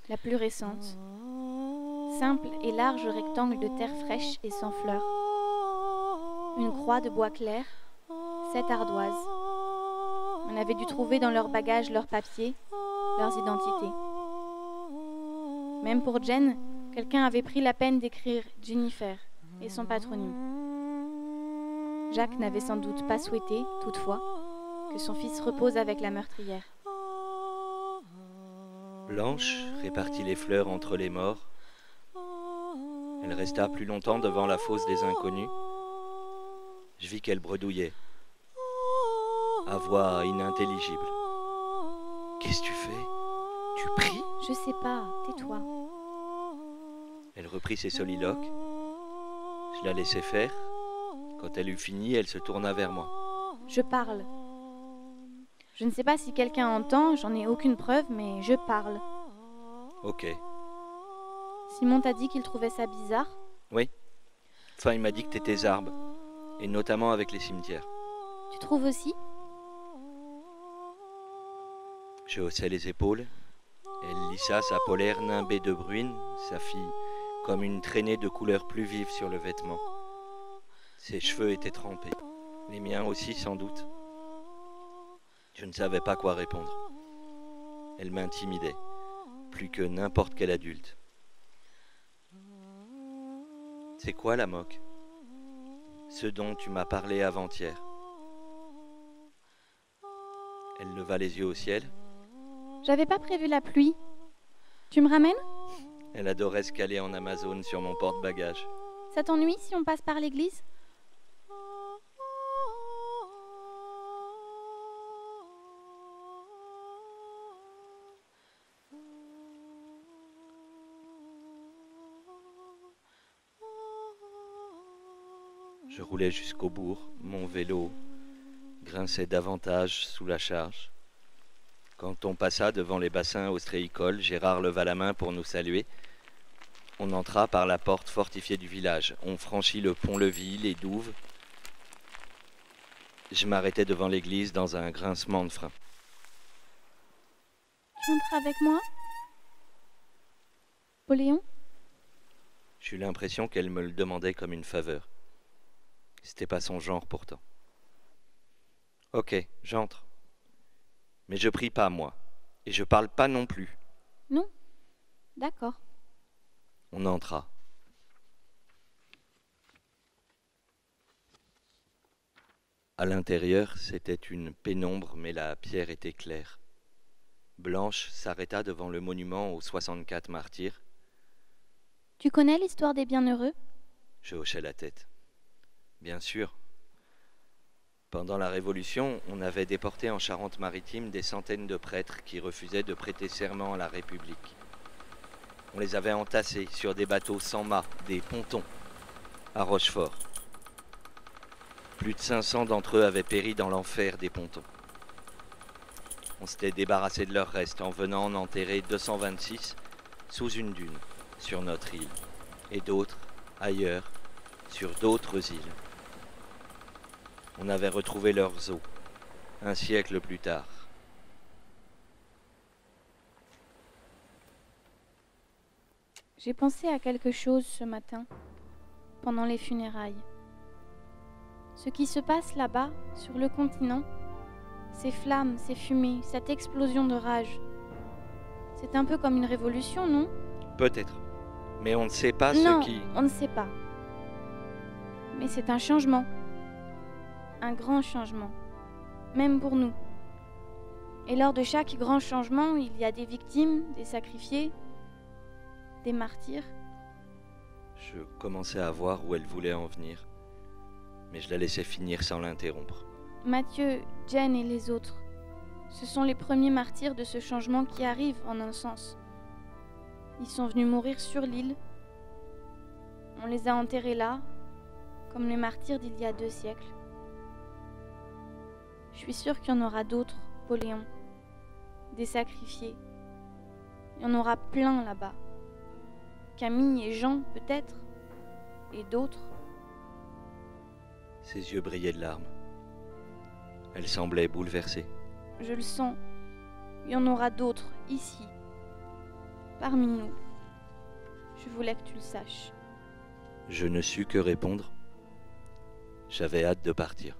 la plus récente. Simple et large rectangle de terre fraîche et sans fleurs. Une croix de bois clair, 7 ardoises. On avait dû trouver dans leurs bagages leurs papiers, leurs identités. Même pour Jen, quelqu'un avait pris la peine d'écrire Jennifer et son patronyme. Jacques n'avait sans doute pas souhaité, toutefois, que son fils repose avec la meurtrière. Blanche répartit les fleurs entre les morts. Elle resta plus longtemps devant la fosse des inconnus. Je vis qu'elle bredouillait, à voix inintelligible. « Qu'est-ce que tu fais? Tu pries ?» « Je sais pas, tais-toi. » Elle reprit ses soliloques. Je la laissai faire. Quand elle eut fini, elle se tourna vers moi. « Je parle. Je ne sais pas si quelqu'un entend, j'en ai aucune preuve, mais je parle. » Ok. Simon t'a dit qu'il trouvait ça bizarre? Oui. Enfin, il m'a dit que t'étais arbre, et notamment avec les cimetières. Tu trouves aussi? Je haussai les épaules. Elle lissa sa polaire nimbée de bruine, sa fit comme une traînée de couleurs plus vives sur le vêtement. Ses cheveux étaient trempés, les miens aussi sans doute. Je ne savais pas quoi répondre. Elle m'intimidait, plus que n'importe quel adulte. C'est quoi la moque? Ce dont tu m'as parlé avant-hier. Elle leva les yeux au ciel. J'avais pas prévu la pluie. Tu me ramènes? Elle adorait se caler en Amazone sur mon porte-bagages. Ça t'ennuie si on passe par l'église? Je roulais jusqu'au bourg, mon vélo grinçait davantage sous la charge. Quand on passa devant les bassins ostréicoles, Gérard leva la main pour nous saluer. On entra par la porte fortifiée du village. On franchit le pont-levis, les douves. Je m'arrêtais devant l'église dans un grincement de frein. Tu entres avec moi, Poléon? J'eus l'impression qu'elle me le demandait comme une faveur. C'était pas son genre pourtant. Ok, j'entre. Mais je prie pas, moi. Et je parle pas non plus. Non? D'accord. On entra. À l'intérieur, c'était une pénombre, mais la pierre était claire. Blanche s'arrêta devant le monument aux 64 martyrs. Tu connais l'histoire des bienheureux? Je hochai la tête. Bien sûr. Pendant la Révolution, on avait déporté en Charente-Maritime des centaines de prêtres qui refusaient de prêter serment à la République. On les avait entassés sur des bateaux sans mât, des pontons, à Rochefort. Plus de 500 d'entre eux avaient péri dans l'enfer des pontons. On s'était débarrassé de leurs restes en venant en enterrer 226 sous une dune sur notre île, et d'autres, ailleurs, sur d'autres îles. On avait retrouvé leurs os, un siècle plus tard. J'ai pensé à quelque chose ce matin, pendant les funérailles. Ce qui se passe là-bas, sur le continent, ces flammes, ces fumées, cette explosion de rage, c'est un peu comme une révolution, non? Peut-être, mais on ne sait pas Non, ce qui... on ne sait pas. Mais c'est un changement. Un grand changement. Même pour nous. Et lors de chaque grand changement, il y a des victimes, des sacrifiés, des martyrs. Je commençais à voir où elle voulait en venir, mais je la laissais finir sans l'interrompre. Mathieu, Jen et les autres, ce sont les premiers martyrs de ce changement qui arrive en un sens. Ils sont venus mourir sur l'île. On les a enterrés là, comme les martyrs d'il y a 2 siècles. Je suis sûre qu'il y en aura d'autres, Poléon, des sacrifiés. Il y en aura plein là-bas. Camille et Jean, peut-être, et d'autres. Ses yeux brillaient de larmes. Elle semblait bouleversée. Je le sens. Il y en aura d'autres, ici, parmi nous. Je voulais que tu le saches. Je ne sus que répondre. J'avais hâte de partir.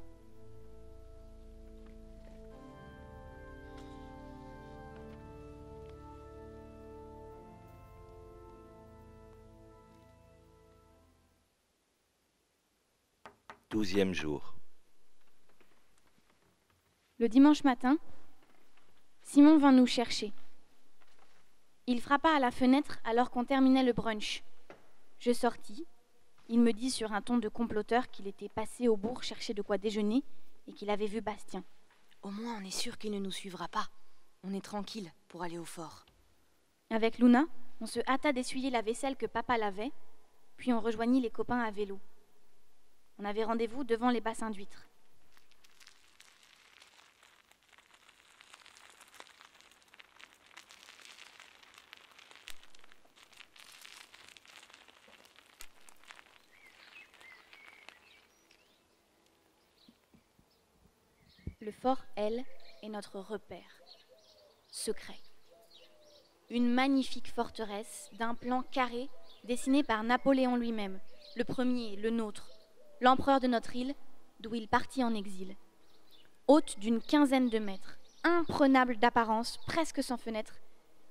Douzième jour. Le dimanche matin, Simon vint nous chercher. Il frappa à la fenêtre alors qu'on terminait le brunch. Je sortis. Il me dit sur un ton de comploteur qu'il était passé au bourg chercher de quoi déjeuner et qu'il avait vu Bastien. Au moins, on est sûr qu'il ne nous suivra pas. On est tranquille pour aller au fort. Avec Luna, on se hâta d'essuyer la vaisselle que papa lavait, puis on rejoignit les copains à vélo. On avait rendez-vous devant les bassins d'huîtres. Le fort L est notre repère. Secret. Une magnifique forteresse d'un plan carré dessiné par Napoléon lui-même, le premier, le nôtre, l'empereur de notre île, d'où il partit en exil. Haute d'une 15aine de mètres, imprenable d'apparence, presque sans fenêtre,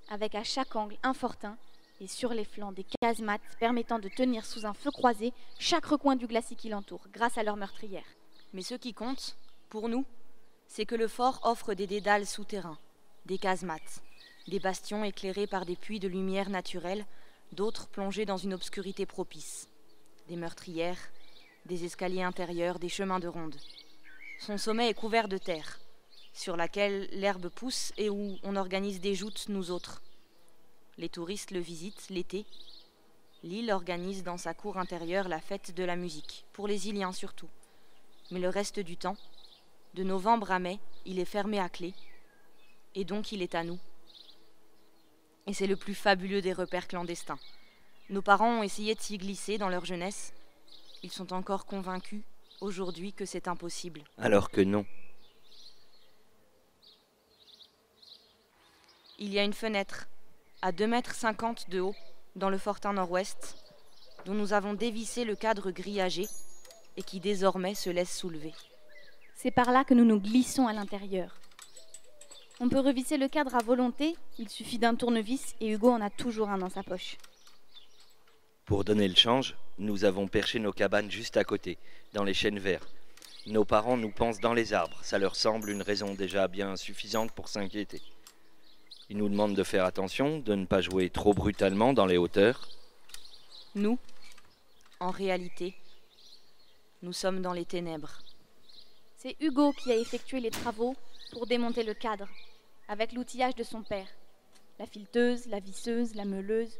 avec à chaque angle un fortin et sur les flancs des casemates permettant de tenir sous un feu croisé chaque recoin du glacis qui l'entoure, grâce à leur meurtrière. Mais ce qui compte, pour nous, c'est que le fort offre des dédales souterrains, des casemates, des bastions éclairés par des puits de lumière naturelle, d'autres plongés dans une obscurité propice, des meurtrières, des escaliers intérieurs, des chemins de ronde. Son sommet est couvert de terre, sur laquelle l'herbe pousse et où on organise des joutes, nous autres. Les touristes le visitent l'été, L'île organise dans sa cour intérieure la fête de la musique, pour les Iliens surtout. Mais le reste du temps, de novembre à mai, il est fermé à clé, et donc il est à nous. Et c'est le plus fabuleux des repères clandestins. Nos parents ont essayé de s'y glisser dans leur jeunesse. Ils sont encore convaincus, aujourd'hui, que c'est impossible. Alors que non. Il y a une fenêtre, à 2,50 m de haut, dans le fortin nord-ouest, dont nous avons dévissé le cadre grillagé et qui désormais se laisse soulever. C'est par là que nous nous glissons à l'intérieur. On peut revisser le cadre à volonté, il suffit d'un tournevis et Hugo en a toujours un dans sa poche. Pour donner le change, nous avons perché nos cabanes juste à côté, dans les chênes verts. Nos parents nous pensent dans les arbres, ça leur semble une raison déjà bien suffisante pour s'inquiéter. Ils nous demandent de faire attention, de ne pas jouer trop brutalement dans les hauteurs. Nous, en réalité, nous sommes dans les ténèbres. C'est Hugo qui a effectué les travaux pour démonter le cadre, avec l'outillage de son père. La fileteuse, la visseuse, la meuleuse.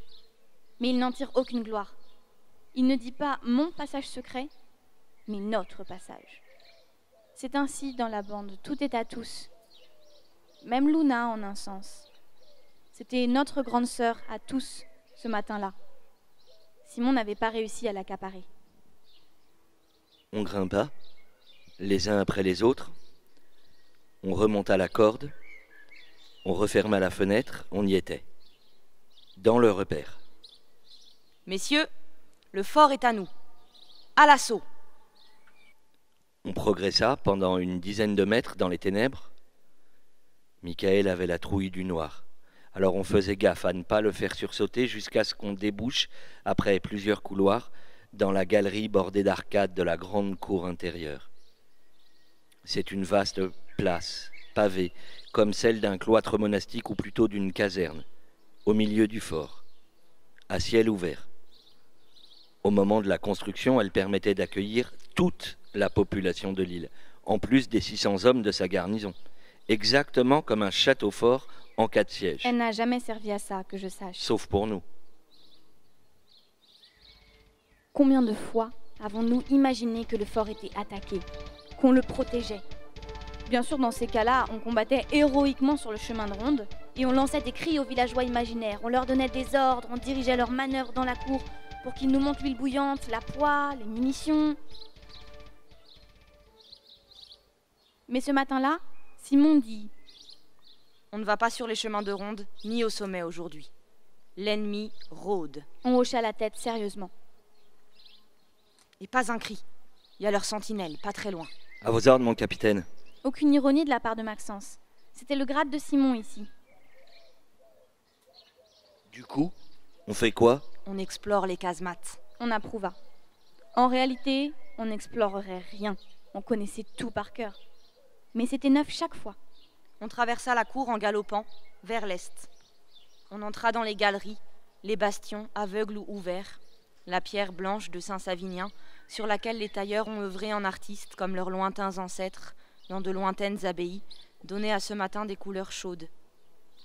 Mais il n'en tire aucune gloire. Il ne dit pas « mon passage secret », mais « notre passage ». C'est ainsi dans la bande, tout est à tous. Même Luna en un sens. C'était notre grande sœur à tous ce matin-là. Simon n'avait pas réussi à l'accaparer. On grimpa, les uns après les autres. On remonta la corde. On referma la fenêtre, on y était. Dans le repère. Messieurs, le fort est à nous. À l'assaut. On progressa pendant une dizaine de mètres dans les ténèbres. Michael avait la trouille du noir. Alors on faisait gaffe à ne pas le faire sursauter jusqu'à ce qu'on débouche, après plusieurs couloirs, dans la galerie bordée d'arcades de la grande cour intérieure. C'est une vaste place, pavée, comme celle d'un cloître monastique ou plutôt d'une caserne, au milieu du fort, à ciel ouvert. Au moment de la construction, elle permettait d'accueillir toute la population de l'île, en plus des 600 hommes de sa garnison, exactement comme un château fort en cas de siège. Elle n'a jamais servi à ça, que je sache. Sauf pour nous. Combien de fois avons-nous imaginé que le fort était attaqué, qu'on le protégeait? Bien sûr, dans ces cas-là, on combattait héroïquement sur le chemin de ronde et on lançait des cris aux villageois imaginaires. On leur donnait des ordres, on dirigeait leurs manœuvres dans la cour pour qu'ils nous montrent l'huile bouillante, la poix, les munitions. Mais ce matin-là, Simon dit: On ne va pas sur les chemins de ronde, ni au sommet aujourd'hui. L'ennemi rôde. On hocha la tête sérieusement. Et pas un cri. Il y a leur sentinelle, pas très loin. À vos ordres, mon capitaine. Aucune ironie de la part de Maxence. C'était le grade de Simon ici. Du coup, on fait quoi? On explore les casemates. On approuva. En réalité, on n'explorerait rien. On connaissait tout par cœur. Mais c'était neuf chaque fois. On traversa la cour en galopant, vers l'est. On entra dans les galeries, les bastions, aveugles ou ouverts, la pierre blanche de Saint-Savinien, sur laquelle les tailleurs ont œuvré en artistes comme leurs lointains ancêtres, dans de lointaines abbayes, donnaient à ce matin des couleurs chaudes.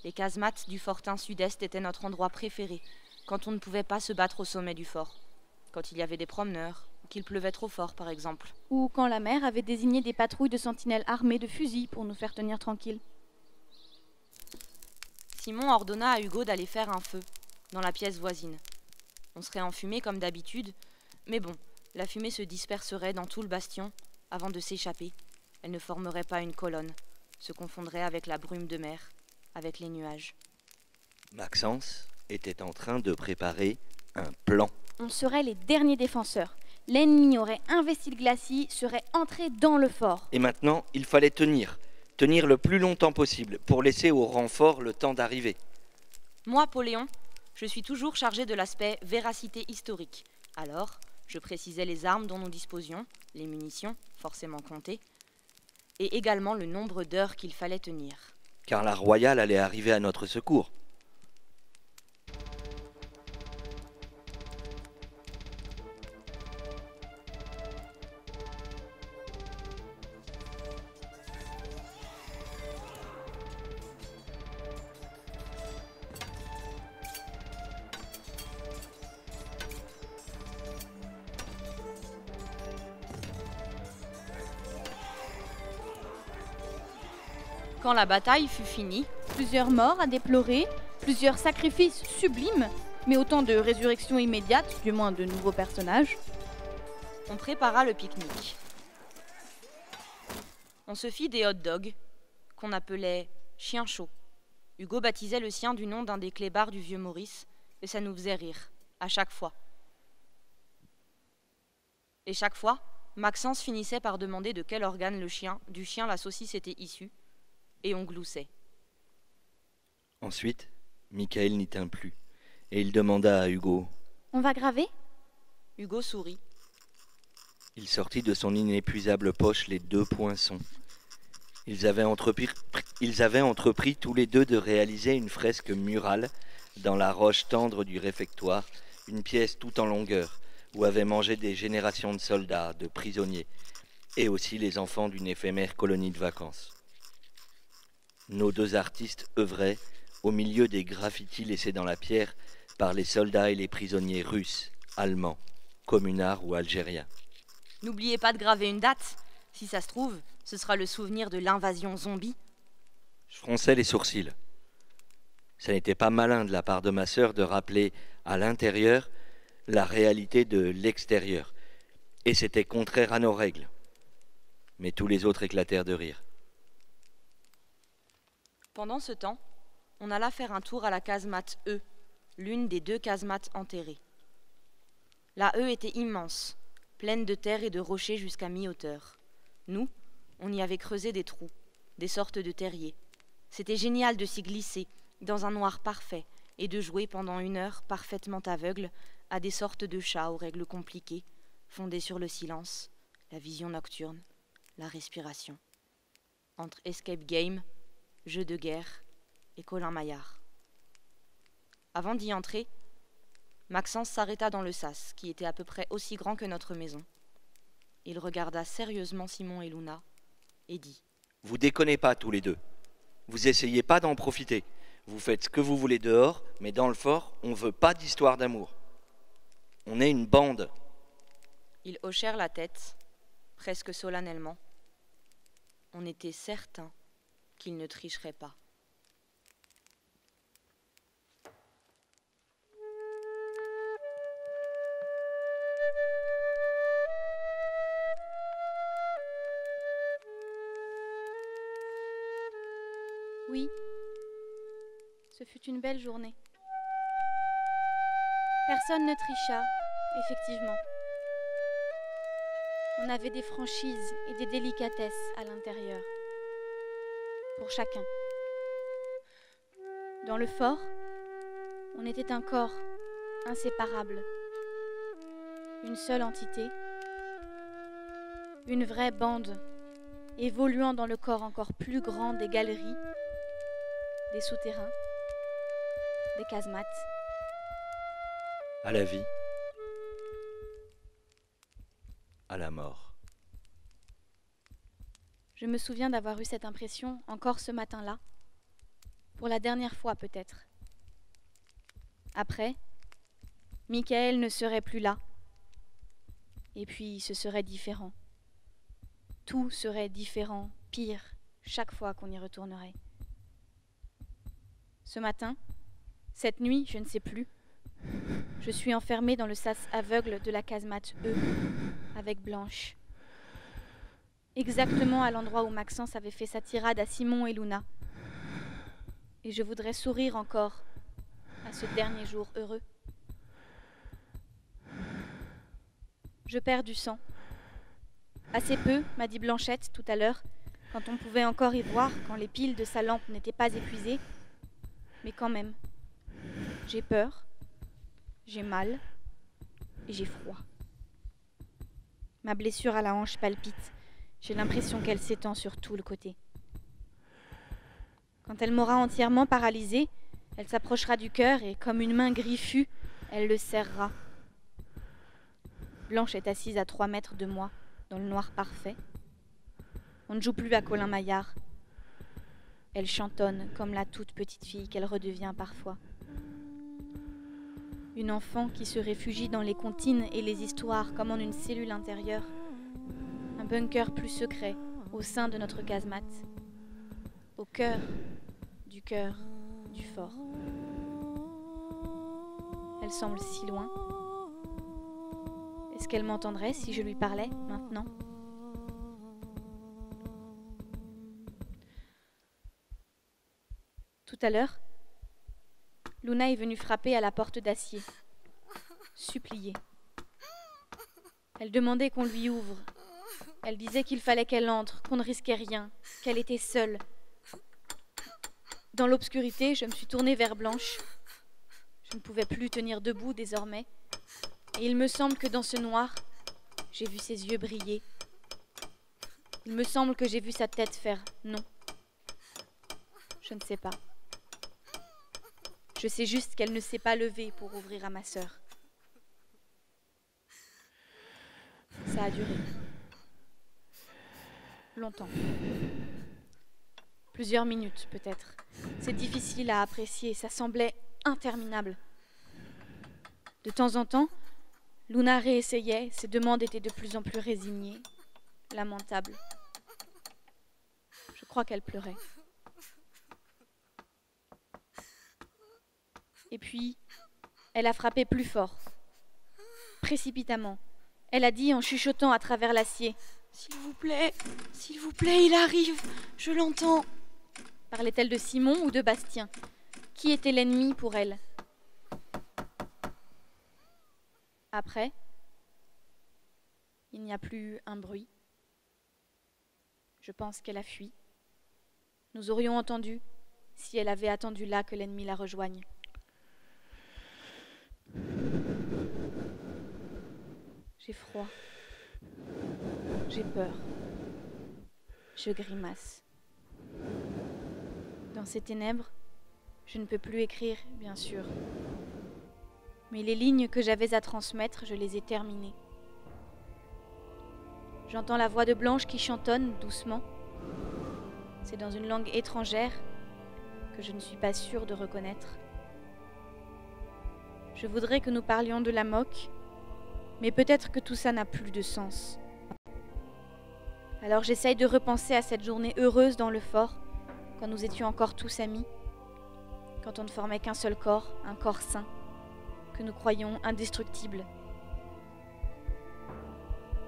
Les casemates du fortin sud-est étaient notre endroit préféré, quand on ne pouvait pas se battre au sommet du fort, quand il y avait des promeneurs, ou qu'il pleuvait trop fort par exemple. Ou quand la mère avait désigné des patrouilles de sentinelles armées de fusils pour nous faire tenir tranquilles. Simon ordonna à Hugo d'aller faire un feu, dans la pièce voisine. On serait enfumé comme d'habitude, mais bon, la fumée se disperserait dans tout le bastion avant de s'échapper. Elle ne formerait pas une colonne, se confondrait avec la brume de mer, avec les nuages. Maxence était en train de préparer un plan. On serait les derniers défenseurs. L'ennemi aurait investi le glacis, serait entré dans le fort. Et maintenant, il fallait tenir le plus longtemps possible pour laisser au renfort le temps d'arriver. Moi, Poléon, je suis toujours chargé de l'aspect véracité historique. Alors, je précisais les armes dont nous disposions, les munitions, forcément comptées, et également le nombre d'heures qu'il fallait tenir. Car la royale allait arriver à notre secours. Quand la bataille fut finie, Plusieurs morts à déplorer, plusieurs sacrifices sublimes, mais autant de résurrections immédiates, du moins de nouveaux personnages. on prépara le pique-nique. On se fit des hot dogs, qu'on appelait chiens chauds. Hugo baptisait le sien du nom d'un des clébards du vieux Maurice, et ça nous faisait rire, à chaque fois. Et chaque fois, Maxence finissait par demander de quel organe du chien la saucisse était issue, et on gloussait. Ensuite, Michael n'y tint plus, et il demanda à Hugo. On va graver ? Hugo sourit. Il sortit de son inépuisable poche les 2 poinçons. Ils avaient entrepris tous les deux de réaliser une fresque murale dans la roche tendre du réfectoire, une pièce tout en longueur, où avaient mangé des générations de soldats, de prisonniers, et aussi les enfants d'une éphémère colonie de vacances. Nos 2 artistes œuvraient au milieu des graffitis laissés dans la pierre par les soldats et les prisonniers russes, allemands, communards ou algériens. N'oubliez pas de graver une date. Si ça se trouve, ce sera le souvenir de l'invasion zombie. Je fronçais les sourcils. Ça n'était pas malin de la part de ma sœur de rappeler à l'intérieur la réalité de l'extérieur. Et c'était contraire à nos règles. Mais tous les autres éclatèrent de rire. Pendant ce temps, on alla faire un tour à la casemate E, l'une des 2 casemates enterrées. La E était immense, pleine de terre et de rochers jusqu'à mi-hauteur. Nous, on y avait creusé des trous, des sortes de terriers. C'était génial de s'y glisser, dans un noir parfait, et de jouer pendant 1 heure, parfaitement aveugle, à des sortes de chats aux règles compliquées, fondées sur le silence, la vision nocturne, la respiration. Entre escape game, jeu de guerre et Colin Maillard. Avant d'y entrer, Maxence s'arrêta dans le sas, qui était à peu près aussi grand que notre maison. Il regarda sérieusement Simon et Luna et dit : Vous déconnez pas tous les deux. Vous essayez pas d'en profiter. Vous faites ce que vous voulez dehors, mais dans le fort, on veut pas d'histoire d'amour. On est une bande. Ils hochèrent la tête, presque solennellement. On était certains qu'ils ne tricheraient pas. Oui, ce fut une belle journée. Personne ne tricha, effectivement. On avait des franchises et des délicatesses à l'intérieur, pour chacun. Dans le fort, on était un corps inséparable, une seule entité, une vraie bande, évoluant dans le corps encore plus grand des galeries, des souterrains, des casemates. À la vie, à la mort. Je me souviens d'avoir eu cette impression encore ce matin-là, pour la dernière fois peut-être. Après, Michael ne serait plus là, et puis ce serait différent. Tout serait différent, pire, chaque fois qu'on y retournerait. Ce matin, cette nuit, je ne sais plus, je suis enfermée dans le sas aveugle de la casemate E, avec Blanche. Exactement à l'endroit où Maxence avait fait sa tirade à Simon et Luna. Et je voudrais sourire encore à ce dernier jour heureux. Je perds du sang. Assez peu, m'a dit Blanchette tout à l'heure, quand on pouvait encore y voir, quand les piles de sa lampe n'étaient pas épuisées. Mais quand même, j'ai peur, j'ai mal et j'ai froid. Ma blessure à la hanche palpite. J'ai l'impression qu'elle s'étend sur tout le côté. Quand elle m'aura entièrement paralysée, elle s'approchera du cœur et, comme une main griffue, elle le serrera. Blanche est assise à 3 mètres de moi, dans le noir parfait. On ne joue plus à Colin Maillard. Elle chantonne comme la toute petite fille qu'elle redevient parfois. Une enfant qui se réfugie dans les comptines et les histoires comme en une cellule intérieure. Un bunker plus secret au sein de notre casemate. au cœur du fort. Elle semble si loin. Est-ce qu'elle m'entendrait si je lui parlais maintenant ? Tout à l'heure, Luna est venue frapper à la porte d'acier, supplier. Elle demandait qu'on lui ouvre. Elle disait qu'il fallait qu'elle entre, qu'on ne risquait rien, qu'elle était seule. Dans l'obscurité, je me suis tournée vers Blanche. Je ne pouvais plus tenir debout désormais. Et il me semble que dans ce noir, j'ai vu ses yeux briller. Il me semble que j'ai vu sa tête faire non. Je ne sais pas. Je sais juste qu'elle ne s'est pas levée pour ouvrir à ma sœur. Ça a duré. Longtemps. Plusieurs minutes, peut-être. C'est difficile à apprécier, ça semblait interminable. De temps en temps, Luna réessayait, ses demandes étaient de plus en plus résignées, lamentables. Je crois qu'elle pleurait. Et puis, elle a frappé plus fort, précipitamment. Elle a dit en chuchotant à travers l'acier : « s'il vous plaît, il arrive, je l'entends. » Parlait-elle de Simon ou de Bastien ? Qui était l'ennemi pour elle ? Après, il n'y a plus un bruit. Je pense qu'elle a fui. Nous aurions entendu si elle avait attendu là que l'ennemi la rejoigne. J'ai froid. J'ai peur. Je grimace. Dans ces ténèbres, je ne peux plus écrire, bien sûr. Mais les lignes que j'avais à transmettre, je les ai terminées. J'entends la voix de Blanche qui chantonne doucement. C'est dans une langue étrangère que je ne suis pas sûre de reconnaître. Je voudrais que nous parlions de la moque, mais peut-être que tout ça n'a plus de sens. Alors j'essaye de repenser à cette journée heureuse dans le fort, quand nous étions encore tous amis, quand on ne formait qu'un seul corps, un corps sain, que nous croyions indestructible.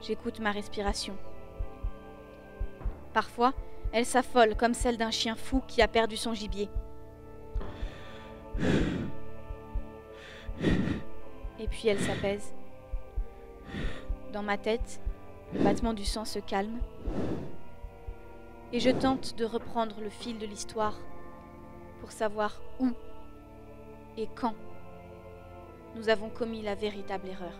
J'écoute ma respiration. Parfois, elle s'affole comme celle d'un chien fou qui a perdu son gibier. Et puis elle s'apaise. Dans ma tête, le battement du sang se calme. Et je tente de reprendre le fil de l'histoire pour savoir où et quand nous avons commis la véritable erreur.